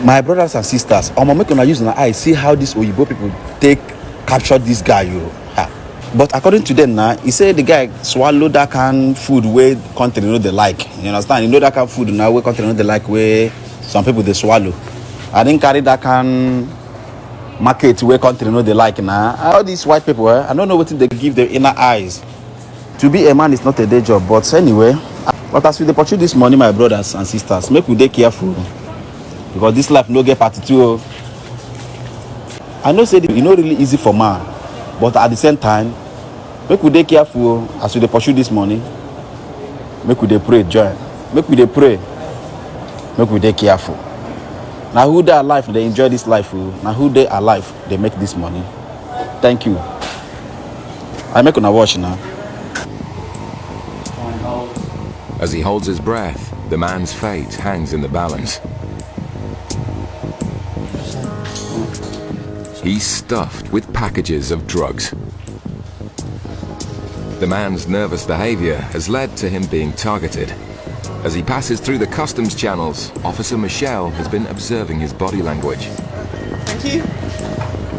My brothers and sisters, I'm making use an eye see how these Oyibo people capture this guy. But according to them now, he said the guy swallowed that kind food where country know they like. You understand? You know that kind of food now where country know they like where some people they swallow. I didn't carry that kind market where country know they like now. All these white people, I don't know what they give their inner eyes. To be a man is not a day job, but anyway. But as we pursue this money, my brothers and sisters, make we dey careful. Because this life no get party too. I know say it's not really easy for man, but at the same time, make we dey careful as we pursue this money. Make we dey pray, join. Make we dey pray. Make we dey careful. Now who they alive, they enjoy this life. Now who they alive, they make this money. Thank you. I make una watch now. As he holds his breath, the man's fate hangs in the balance. He's stuffed with packages of drugs. The man's nervous behavior has led to him being targeted. As he passes through the customs channels, Officer Michelle has been observing his body language. Thank you.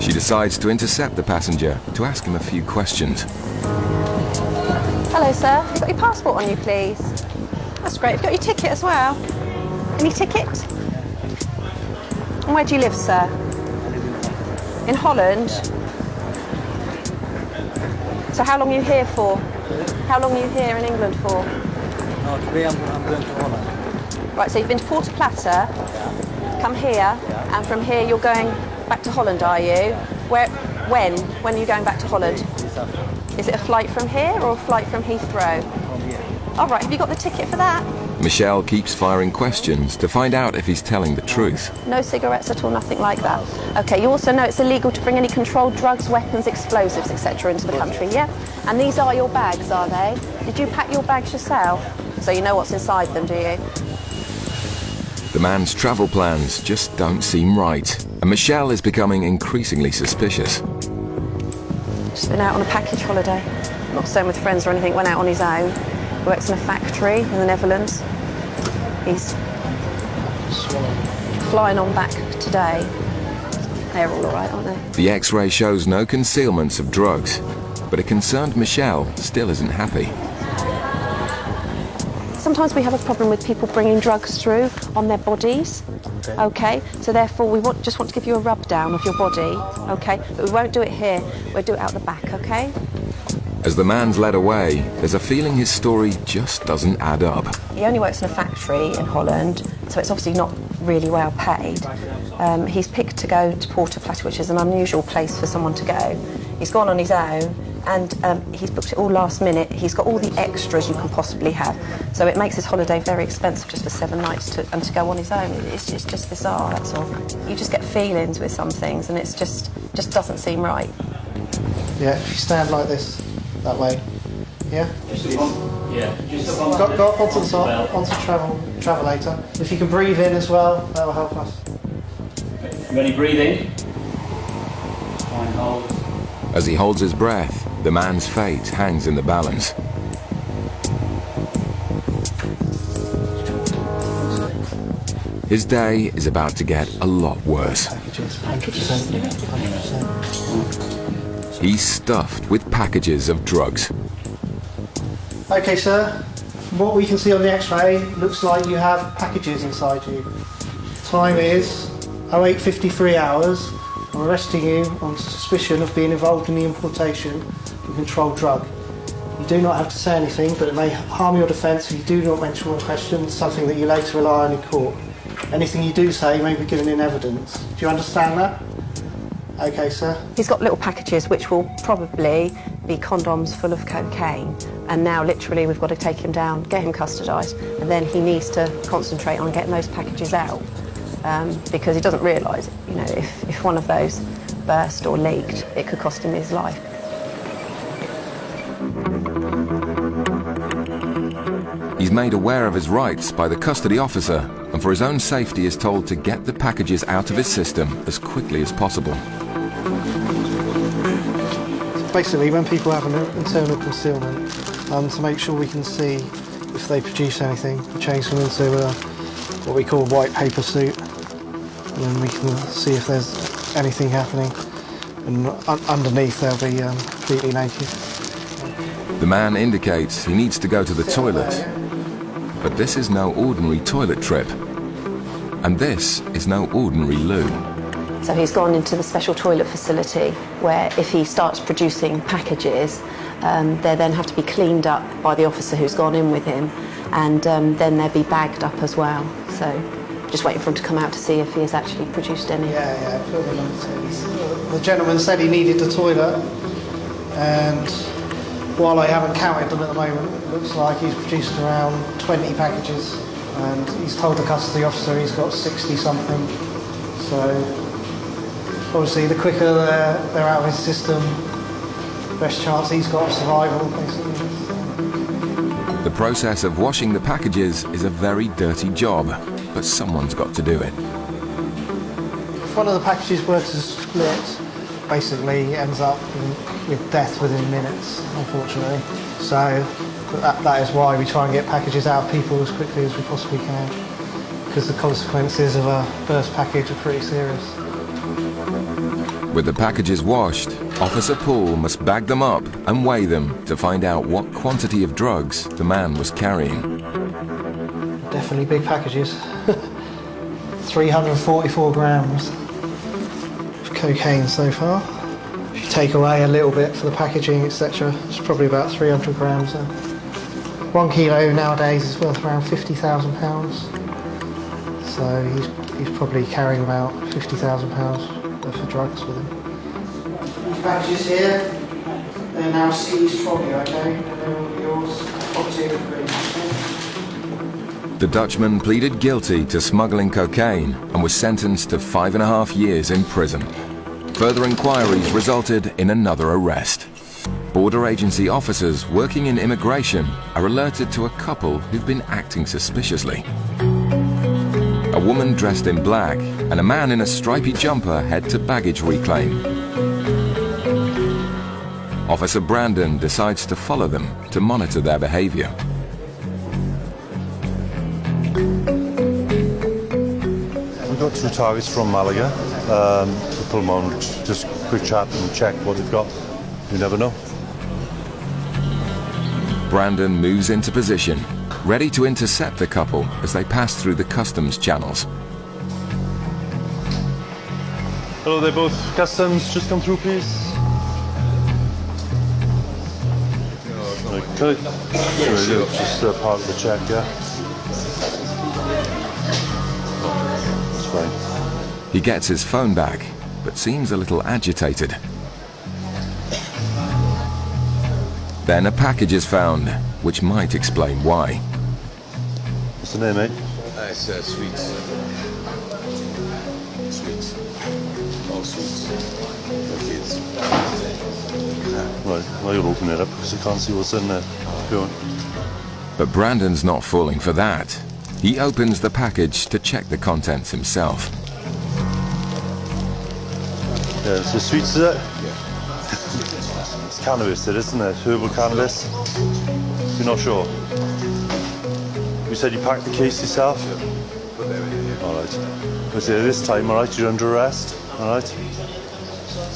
She decides to intercept the passenger to ask him a few questions. Hello, sir. Have you got your passport on you, please? That's great. Have you got your ticket as well? Any ticket? And where do you live, sir? In Holland? So how long are you here for? How long are you here in England for? No, today I'm going to Holland. Right, so you've been to Puerto Plata, come here, and from here you're going back to Holland, are you? When? When are you going back to Holland? Is it a flight from here or a flight from Heathrow? From here. All right, have you got the ticket for that? Michelle keeps firing questions to find out if he's telling the truth. No cigarettes at all, nothing like that. Okay, you also know it's illegal to bring any controlled drugs, weapons, explosives, etc. into the country, yeah? And these are your bags, are they? Did you pack your bags yourself? So you know what's inside them, do you? The man's travel plans just don't seem right, and Michelle is becoming increasingly suspicious. Just been out on a package holiday. Not staying with friends or anything, went out on his own. Works in a factory in the Netherlands. He's flying on back today. They're all right, aren't they? The X-ray shows no concealments of drugs, but a concerned Michelle still isn't happy. Sometimes we have a problem with people bringing drugs through on their bodies. Okay, so therefore we just want to give you a rub down of your body. Okay, but we won't do it here. We'll do it out the back. Okay. As the man's led away, there's a feeling his story just doesn't add up. He only works in a factory in Holland, so it's obviously not really well paid. He's picked to go to Puerto Plata, which is an unusual place for someone to go. He's gone on his own, and he's booked it all last minute. He's got all the extras you can possibly have. So it makes his holiday very expensive just for 7 nights and to go on his own. It's just bizarre, that's all. You just get feelings with some things, and it's just doesn't seem right. Yeah, if you stand like this, that way. Yeah? Yeah. Go up onto the top, onto travelator. If you can breathe in as well, that will help us. Ready, breathing. Fine, hold. As he holds his breath, the man's fate hangs in the balance. His day is about to get a lot worse. 100%. He's stuffed with packages of drugs. Okay, sir. From what we can see on the X-ray, looks like you have packages inside you. Time is 08:53 hours. I'm arresting you on suspicion of being involved in the importation of a controlled drug. You do not have to say anything, but it may harm your defence if you do not mention one question, something that you later rely on in court. Anything you do say may be given in evidence. Do you understand that? Okay, sir. He's got little packages which will probably be condoms full of cocaine, and now literally we've got to take him down, get him custodised, and then he needs to concentrate on getting those packages out because he doesn't realise, you know, if one of those burst or leaked, it could cost him his life. He's made aware of his rights by the custody officer, and for his own safety is told to get the packages out of his system as quickly as possible. Basically, when people have an internal concealment, to make sure we can see if they produce anything, we change them into what we call a white paper suit. and then we can see if there's anything happening. And underneath they'll be completely naked. The man indicates he needs to go to the toilet. But this is no ordinary toilet trip. And this is no ordinary loo. So he's gone into the special toilet facility where if he starts producing packages, they then have to be cleaned up by the officer who's gone in with him, and then they'll be bagged up as well. So just waiting for him to come out to see if he has actually produced any. Yeah. The gentleman said he needed the toilet, and while I haven't counted them at the moment, it looks like he's produced around 20 packages, and he's told the custody officer he's got 60 something. So obviously the quicker they're out of his system, the best chance he's got of survival, basically. The process of washing the packages is a very dirty job, but someone's got to do it. If one of the packages were to split, basically ends up with death within minutes, unfortunately. So that is why we try and get packages out of people as quickly as we possibly can, because the consequences of a burst package are pretty serious. With the packages washed, Officer Paul must bag them up and weigh them to find out what quantity of drugs the man was carrying. Definitely big packages. 344 grams of cocaine so far. If you take away a little bit for the packaging, etc., it's probably about 300 grams. 1 kilo nowadays is worth around £50,000. So he's probably carrying about £50,000 worth of drugs with him. These packages here, they're now seized from you, okay? And they're all yours. The Dutchman pleaded guilty to smuggling cocaine and was sentenced to 5.5 years in prison. Further inquiries resulted in another arrest. Border agency officers working in immigration are alerted to a couple who've been acting suspiciously. A woman dressed in black and a man in a stripy jumper head to baggage reclaim. Officer Brandon decides to follow them to monitor their behavior. We've got 2 targets from Malaga. We'll pull them on, just quick chat and check what they've got. You never know. Brandon moves into position, ready to intercept the couple as they pass through the customs channels. Hello, they're both customs. Just come through, please. Okay. Just part of the check, yeah? That's fine. He gets his phone back, but seems a little agitated. Then a package is found, which might explain why. What's the name, mate? It's sweets. Sweets. All sweets. For kids. Right, well, you'll open it up because you can't see what's in there. Go on. But Brandon's not falling for that. He opens the package to check the contents himself. Yeah, so sweets, is it? Yeah. It's cannabis, isn't it? Herbal cannabis. You're not sure? You said you packed the case yourself? Yeah. Put everything here. All right. But see, this time, all right, you're under arrest. All right.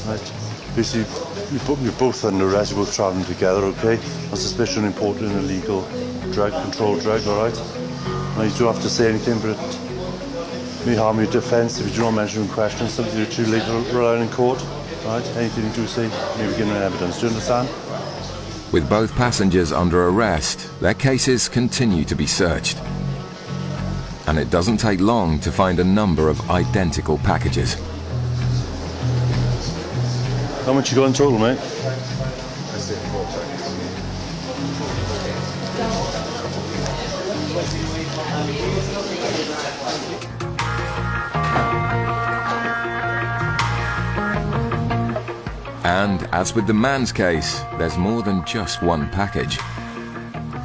Right. Basically, you're both under arrest. You're both travelling together, okay? On suspicion of importing an illegal drug, controlled drug, all right? Now, you don't have to say anything, but it may harm your defence if you do not mention in question something you're too late to rely on in court. All right? Anything you do say may be given evidence. Do you understand? With both passengers under arrest, their cases continue to be searched. And it doesn't take long to find a number of identical packages. How much you got in total, mate? I said 4 packets. And as with the man's case, there's more than just one package.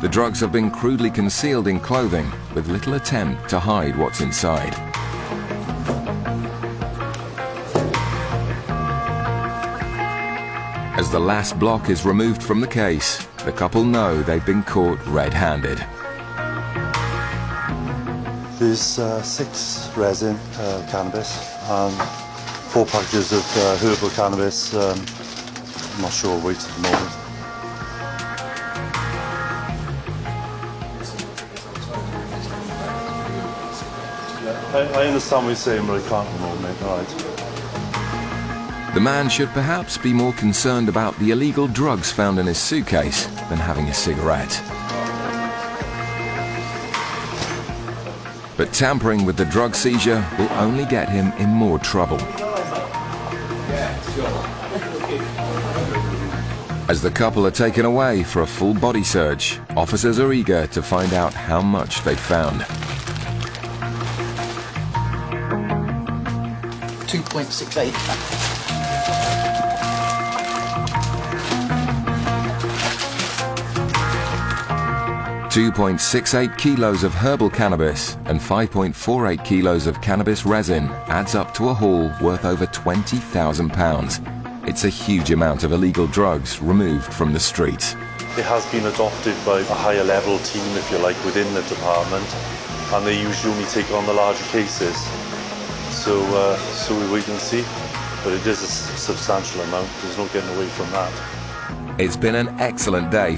The drugs have been crudely concealed in clothing with little attempt to hide what's inside. As the last block is removed from the case, the couple know they've been caught red-handed. The There's 6 resin cannabis and 4 packages of herbal cannabis. I'm not sure weight at the moment. I understand what you're saying, but I can't at the moment, mate. All right. The man should perhaps be more concerned about the illegal drugs found in his suitcase than having a cigarette. But tampering with the drug seizure will only get him in more trouble. As the couple are taken away for a full body search, officers are eager to find out how much they found. 2.68. 2.68 kilos of herbal cannabis and 5.48 kilos of cannabis resin adds up to a haul worth over £20,000. It's a huge amount of illegal drugs removed from the streets. It has been adopted by a higher level team, if you like, within the department, and they usually only take on the larger cases. So we wait and see, but it is a substantial amount. There's no getting away from that. It's been an excellent day